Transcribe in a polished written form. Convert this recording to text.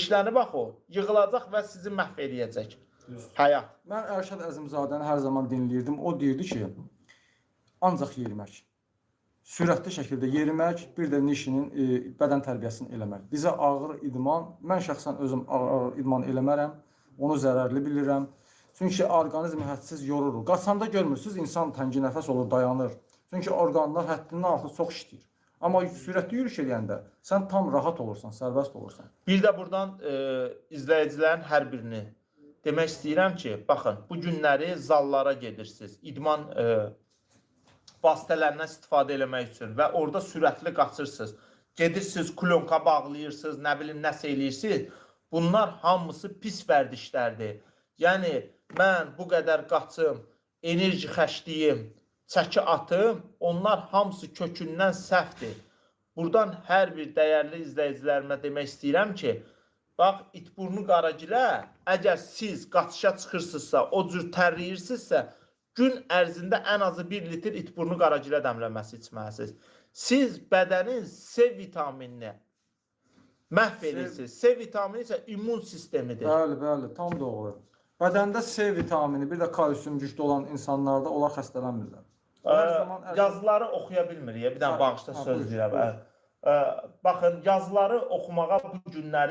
Genişlənib bax o, yığılacaq və sizi məhv eləyəcək. Həyat. Mən Ərşad Əzimzadəni hər zaman dinləyirdim. O deyirdi ki, ancaq yerimək, sürətli şəkildə yerimək, bir də nişinin bədən tərbiyəsini eləmək. Bizə ağır idman, mən şəxsən özüm ağır idman eləmərəm, onu zərərli bilirəm. Çünki orqanizm hədsiz yorulur. Qaçanda görmürsünüz, insan təngi nəfəs olur, dayanır. Çünki orqanlar həddindən artıq çox işləyir. Amma sürətli yürüyüş eləyəndə sən tam rahat olursan, sərbəst olursan. Bir də buradan izləyicilərin hər birini demək istəyirəm ki, baxın, bu günləri zallara gedirsiniz, idman vasitələrindən istifadə eləmək üçün və orada sürətli qaçırsınız. Gedirsiniz, klonka bağlayırsınız, nə bilim, nəsə eləyirsiniz. Bunlar hamısı pis vərdişlərdir. Yəni, mən bu qədər qaçım, enerji xərcliyim, çəki atım, onlar hamısı kökündən səhvdir. Buradan hər bir dəyərli izləyicilərimə demək istəyirəm ki, bax, itburnu qaragilə, əgər siz qaçışa çıxırsınızsa, o cür tərləyirsinizsə, gün ərzində ən azı 1 litr itburnu qaragilə dəmləməsi içməlisiniz. Siz bədənin C vitaminini məhv edirsiniz. C vitamini isə immun sistemidir. Bəli, bəli, tam doğru. Bədəndə C vitamini, bir də kalsium güclü olan insanlarda onlar xəstələnmirlər. Yazıları oxuya bilmirik. Bir dənə bağışda söz deyirəm. Baxın, yazıları oxumağa bu günləri